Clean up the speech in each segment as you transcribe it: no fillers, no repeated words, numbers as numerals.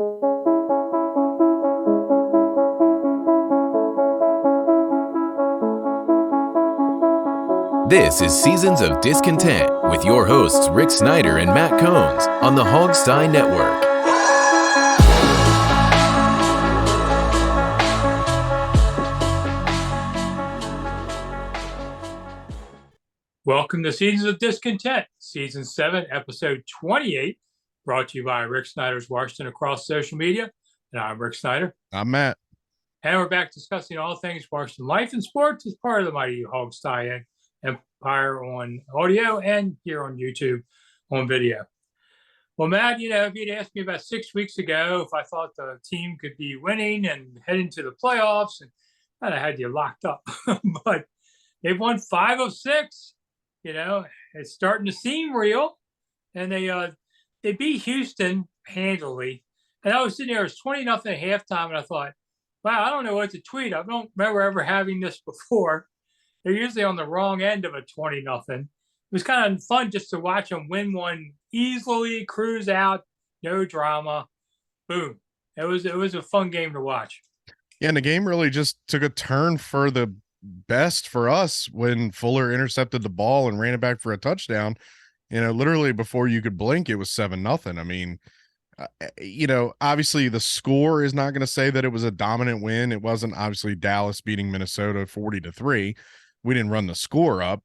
This is Seasons of Discontent with your hosts Rick Snyder and Matt Combs on the Hogsty Network. Welcome to Seasons of Discontent, Season 7, Episode 28, brought to you by Rick Snyder's Washington across social media. And I'm Rick Snyder. I'm Matt. And we're back discussing all things Washington life and sports as part of the mighty Hogsty Empire on audio and here on YouTube on video. Well, Matt, if you'd asked me about 6 weeks ago if I thought the team could be winning and heading to the playoffs, and I'd have had you locked up. But they've won 5 of 6. It's starting to seem real. And they beat Houston handily. And I was sitting there, it was 20-0 at halftime, and I thought, wow, I don't know what to tweet. I don't remember ever having this before. They're usually on the wrong end of a 20-0. It was kind of fun just to watch them win one easily, cruise out, no drama. Boom. It was a fun game to watch. Yeah, and the game really just took a turn for the best for us when Fuller intercepted the ball and ran it back for a touchdown. Literally before you could blink, it was 7-0. I mean, obviously the score is not going to say that it was a dominant win. It wasn't obviously Dallas beating Minnesota 40-3. We didn't run the score up,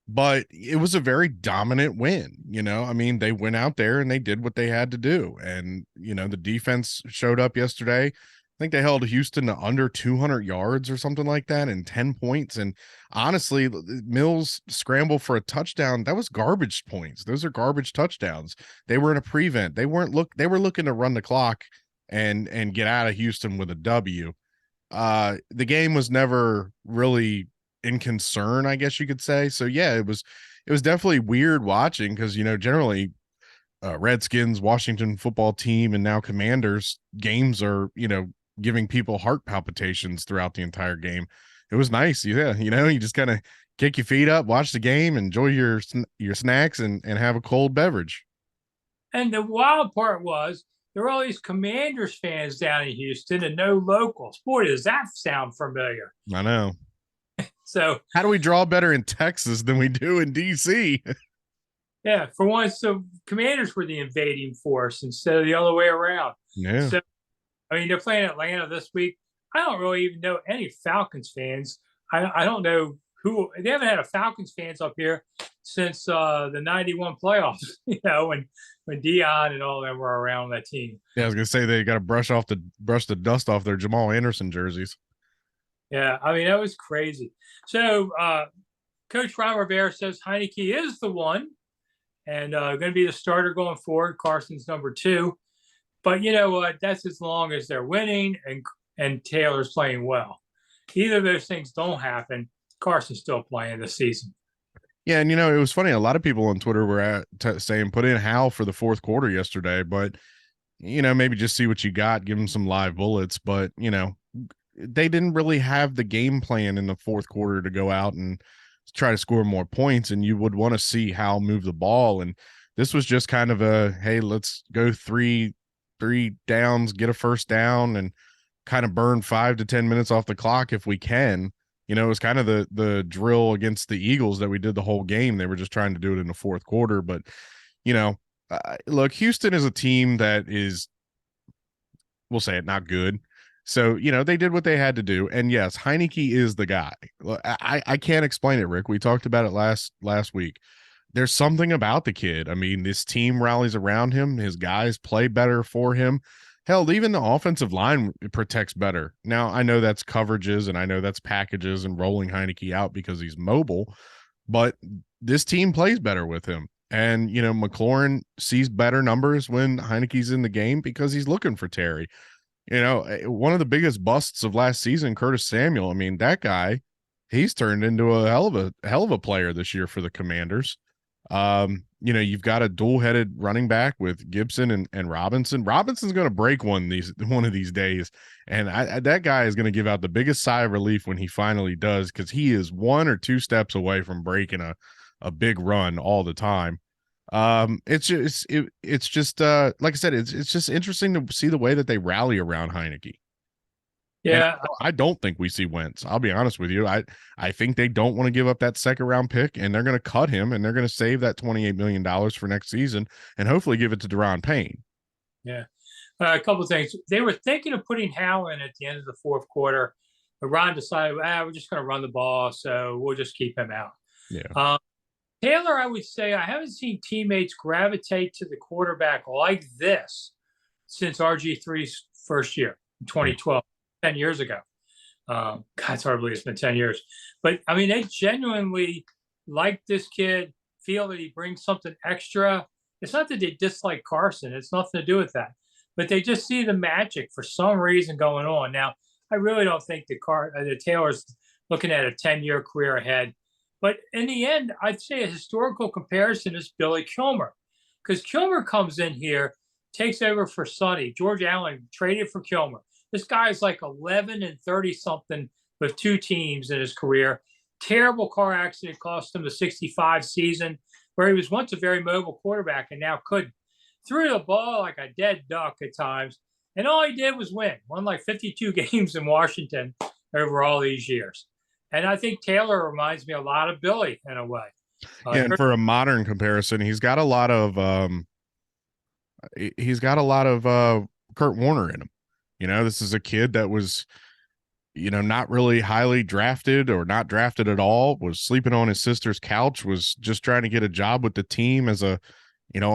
but it was a very dominant win. They went out there and they did what they had to do. And, the defense showed up yesterday. I think they held Houston to under 200 yards or something like that and 10 points. And honestly, Mills scramble for a touchdown. That was garbage points. Those are garbage touchdowns. They were in a prevent. They were looking to run the clock and get out of Houston with a W. The game was never really in concern, I guess you could say. So yeah, it was definitely weird watching because, generally Redskins, Washington football team, and now Commanders games are, giving people heart palpitations throughout the entire game. It was nice. Yeah. You just kind of kick your feet up, watch the game, enjoy your snacks and have a cold beverage. And the wild part was there were all these Commanders fans down in Houston and no locals. Boy, does that sound familiar. I know. So how do we draw better in Texas than we do in DC? Yeah, for once, so Commanders were the invading force instead of the other way around. Yeah. So, they're playing Atlanta this week. I don't really even know any Falcons fans. I don't know who. They haven't had a Falcons fans up here since the 91 playoffs, when Dion and all of them were around that team. Yeah, I was going to say they got to brush the dust off their Jamal Anderson jerseys. Yeah, that was crazy. So Coach Ron Rivera says Heinicke is the one and going to be the starter going forward. Carson's number 2. But you know what? That's as long as they're winning and Taylor's playing well. Either of those things don't happen, Carson's still playing this season. Yeah, and it was funny. A lot of people on Twitter were saying put in Hal for the fourth quarter yesterday, but maybe just see what you got, give them some live bullets. But they didn't really have the game plan in the fourth quarter to go out and try to score more points, and you would want to see Hal move the ball. And this was just kind of a, hey, let's go three downs, get a first down, and kind of burn 5 to 10 minutes off the clock if we can. It was kind of the drill against the Eagles that we did the whole game. They were just trying to do it in the fourth quarter. But, look, Houston is a team that is, we'll say it, not good. So, they did what they had to do. And yes, Heinicke is the guy. I can't explain it, Rick. We talked about it last week. There's something about the kid. This team rallies around him. His guys play better for him. Hell, even the offensive line protects better. Now, I know that's coverages and I know that's packages and rolling Heinicke out because he's mobile, but this team plays better with him. And, McLaurin sees better numbers when Heinicke's in the game because he's looking for Terry. One of the biggest busts of last season, Curtis Samuel. that guy, he's turned into a hell of a player this year for the Commanders. You've got a dual-headed running back with Gibson and Robinson. Robinson's going to break one of these days, and that guy is going to give out the biggest sigh of relief when he finally does, because he is 1 or 2 steps away from breaking a big run all the time. It's just like I said, it's just interesting to see the way that they rally around Heinicke. And Yeah, I don't think we see Wentz. I'll be honest with you. I think they don't want to give up that second round pick, and they're going to cut him, and they're going to save that $28 million for next season, and hopefully give it to Daron Payne. yeah. A couple of things. They were thinking of putting Howe in at the end of the fourth quarter, but Ron decided, we're just going to run the ball, so we'll just keep him out. Yeah. Taylor, I would say I haven't seen teammates gravitate to the quarterback like this since RG3's first year in 2012, 10 years ago. God, it's hard to believe it's been 10 years. But, I mean, they genuinely like this kid, feel that he brings something extra. It's not that they dislike Carson. It's nothing to do with that. But they just see the magic for some reason going on. Now, I really don't think the Taylor's looking at a 10-year career ahead. But in the end, I'd say a historical comparison is Billy Kilmer, because Kilmer comes in here, takes over for Sonny. George Allen traded for Kilmer. This guy's like 11 and 30 something with two teams in his career. Terrible car accident cost him the 65 season, where he was once a very mobile quarterback and now couldn't. Threw the ball like a dead duck at times, and all he did was win. Won like 52 games in Washington over all these years. And I think Taylor reminds me a lot of Billy in a way. Yeah, and for a modern comparison, he's got a lot of Kurt Warner in him. You know, this is a kid that was, not really highly drafted or not drafted at all, was sleeping on his sister's couch, was just trying to get a job with the team as a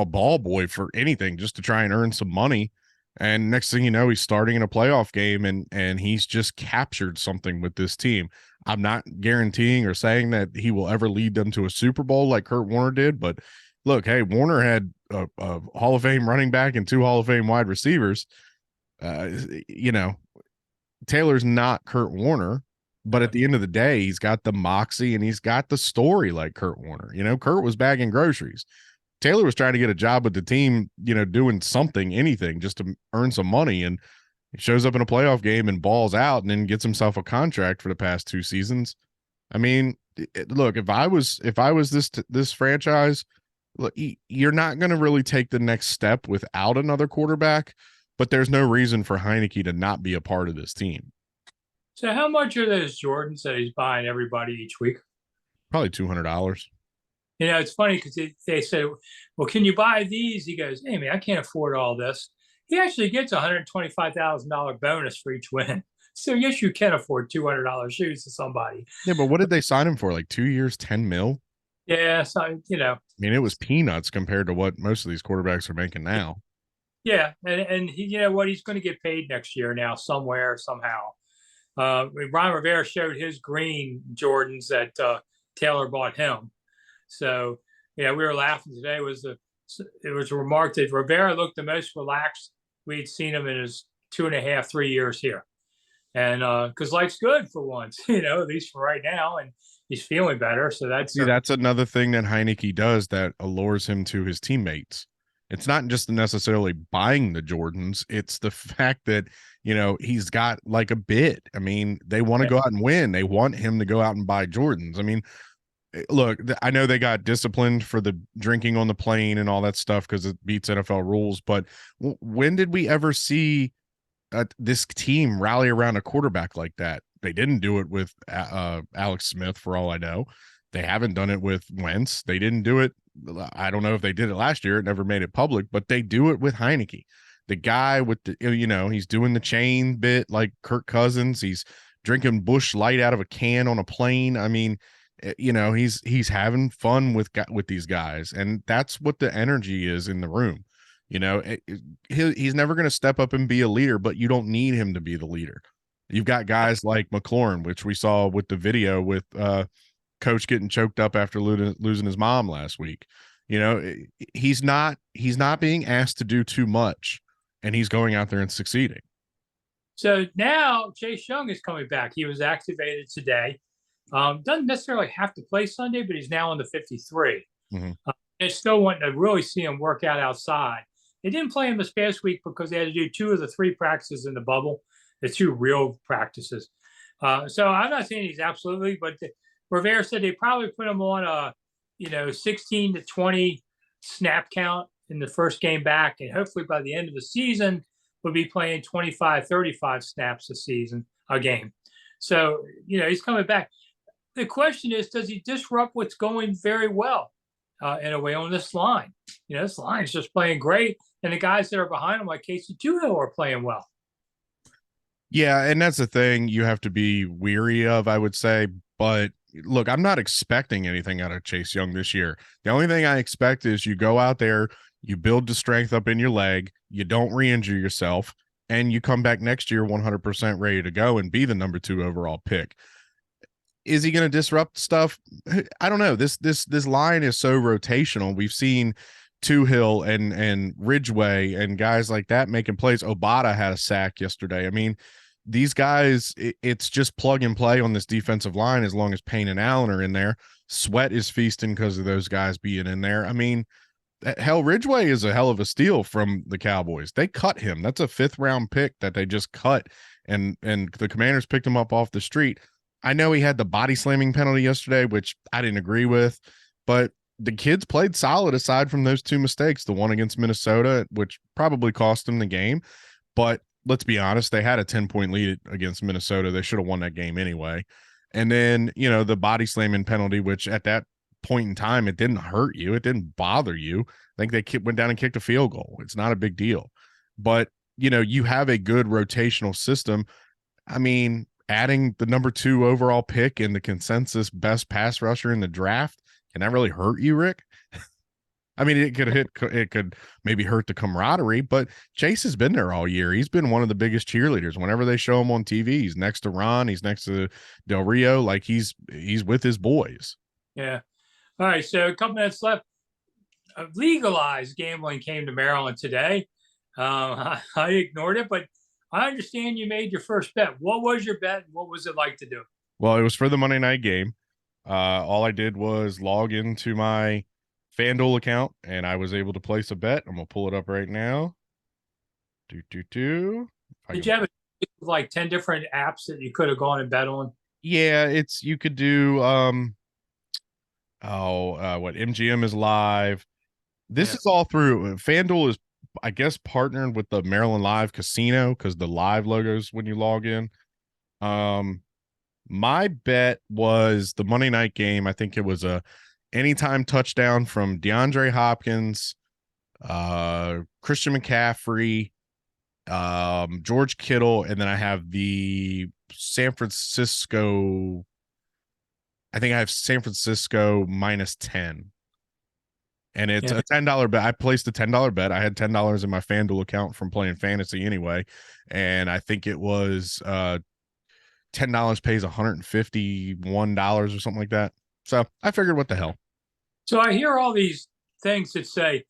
ball boy for anything, just to try and earn some money. And next thing you know, he's starting in a playoff game, and he's just captured something with this team. I'm not guaranteeing or saying that he will ever lead them to a Super Bowl like Kurt Warner did, but look, hey, Warner had a Hall of Fame running back and two Hall of Fame wide receivers. Taylor's not Kurt Warner, but at the end of the day, he's got the moxie and he's got the story like Kurt Warner. Kurt was bagging groceries. Taylor was trying to get a job with the team, doing something, anything, just to earn some money. And he shows up in a playoff game and balls out and then gets himself a contract for the past 2 seasons. I mean, look, if I was this franchise, look, you're not going to really take the next step without another quarterback, but there's no reason for Heinicke to not be a part of this team. So how much are those Jordans that he's buying everybody each week? Probably $200. It's funny because they say, well, can you buy these? He goes, hey, man, I can't afford all this. He actually gets a $125,000 bonus for each win. So, yes, you can afford $200 shoes to somebody. Yeah, but what did they sign him for? Like 2 years, 10 mil? Yeah, so, I mean, it was peanuts compared to what most of these quarterbacks are making now. Yeah, and he, he's going to get paid next year now somewhere, somehow. Ron Rivera showed his green Jordans that Taylor bought him. So, we were laughing today. It was remarked that Rivera looked the most relaxed we'd seen him in his 2.5, 3 years here. And because life's good for once, at least for right now, and he's feeling better. So that's another thing that Heinicke does that allures him to his teammates. It's not just necessarily buying the Jordans. It's the fact that, he's got like a bid. I mean, they want to go out and win. They want him to go out and buy Jordans. I mean, look, I know they got disciplined for the drinking on the plane and all that stuff because it beats NFL rules. But when did we ever see this team rally around a quarterback like that? They didn't do it with Alex Smith, for all I know. They haven't done it with Wentz. They didn't do it. I don't know if they did it last year. It never made it public, but they do it with Heinicke. The guy with the, he's doing the chain bit like Kirk Cousins. He's drinking Busch Light out of a can on a plane. I mean, he's having fun with these guys, and that's what the energy is in the room. He's never going to step up and be a leader, but you don't need him to be the leader. You've got guys like McLaurin, which we saw with the video with coach getting choked up after losing his mom last week. He's not being asked to do too much, and he's going out there and succeeding. So now Chase Young is coming back. He was activated today. Doesn't necessarily have to play Sunday, but he's now on the 53. Mm-hmm. They still want to really see him work out outside. They didn't play him this past week because they had to do 2 of the 3 practices in the bubble, the 2 real practices. So I'm not saying he's absolutely, but Rivera said they probably put him on a 16 to 20 snap count in the first game back, and hopefully by the end of the season, will be playing 25, 35 snaps a game. So, he's coming back. The question is, does he disrupt what's going very well in a way on this line? This line is just playing great, and the guys that are behind him, like Casey Tuhill, are playing well. Yeah, and that's the thing you have to be weary of, I would say. But look, I'm not expecting anything out of Chase Young this year. The only thing I expect is you go out there, you build the strength up in your leg, you don't re-injure yourself, and you come back next year 100% ready to go and be the number 2 overall pick. Is he going to disrupt stuff? I don't know. This line is so rotational. We've seen Tuhill and Ridgeway and guys like that making plays. Obata had a sack yesterday. I mean, these guys, it's just plug and play on this defensive line as long as Payne and Allen are in there. Sweat is feasting because of those guys being in there. I mean, hell, Ridgeway is a hell of a steal from the Cowboys. They cut him. That's a 5th round pick that they just cut, and the Commanders picked him up off the street. I know he had the body slamming penalty yesterday, which I didn't agree with, but the kids played solid aside from those 2 mistakes, the one against Minnesota, which probably cost them the game. But let's be honest, they had a 10-point lead against Minnesota. They should have won that game anyway. And then, the body slamming penalty, which at that point in time, it didn't hurt you. It didn't bother you. I think they went down and kicked a field goal. It's not a big deal. But, you have a good rotational system. I mean, adding the number 2 overall pick and the consensus best pass rusher in the draft, can that really hurt you, Rick? I mean, it could maybe hurt the camaraderie, but Chase has been there all year. He's been one of the biggest cheerleaders. Whenever they show him on TV, he's next to Ron, he's next to Del Rio, like he's with his boys. Yeah. All right, so a couple minutes left. Legalized gambling came to Maryland today. I ignored it, but I understand you made your first bet. What was your bet? What was it like to do? Well, it was for the Monday night game. All I did was log into my FanDuel account, and I was able to place a bet. I'm going to pull it up right now. Did you have like 10 different apps that you could have gone and bet on? Yeah, you could do, MGM is live. This is all through FanDuel is, I guess, partnered with the Maryland Live Casino because the live logos when you log in. My bet was the Monday night game. I think it was a anytime touchdown from DeAndre Hopkins, Christian McCaffrey, George Kittle, and then I have the San Francisco. I think I have San Francisco -10. And it's a $10 bet. I placed a $10 bet. I had $10 in my FanDuel account from playing fantasy anyway. And I think it was $10 pays $151 or something like that. So I figured, what the hell? So I hear all these things that say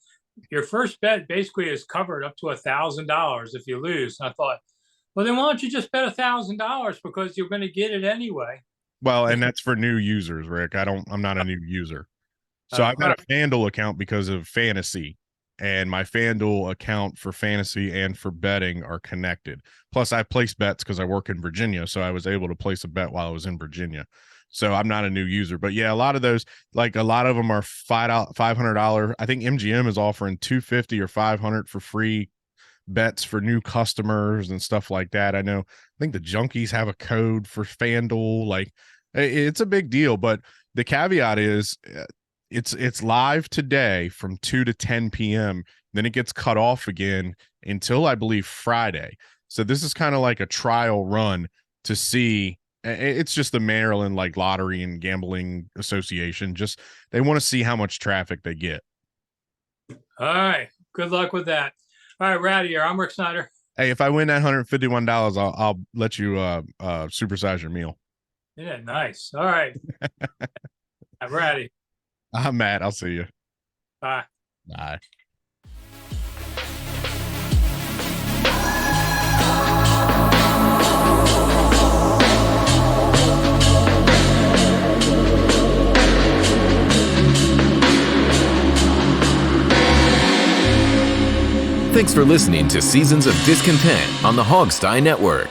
your first bet basically is covered up to $1,000 if you lose. And I thought, well, then why don't you just bet $1,000 because you're going to get it anyway? Well, and that's for new users, Rick. I'm not a new user. So I've got a FanDuel account because of fantasy, and my FanDuel account for fantasy and for betting are connected. Plus, I place bets because I work in Virginia, so I was able to place a bet while I was in Virginia. So I'm not a new user, but yeah, a lot of those, like a lot of them are $500. I think MGM is offering $250 or $500 for free bets for new customers and stuff like that. I think the Junkies have a code for FanDuel. Like, it's a big deal, but the caveat is it's live today from 2 to 10 p.m. Then it gets cut off again until I believe Friday. So this is kind of like a trial run to see. It's just the Maryland like Lottery and Gambling Association. Just they want to see how much traffic they get. All right. Good luck with that. All right, we're out of here. I'm Rick Snyder. Hey, if I win that $151, I'll let you supersize your meal. Yeah, nice. All right. We're out of here. I'm Matt. I'll see you. Bye. Bye. Thanks for listening to Seasons of Discontent on the Hogstye Network.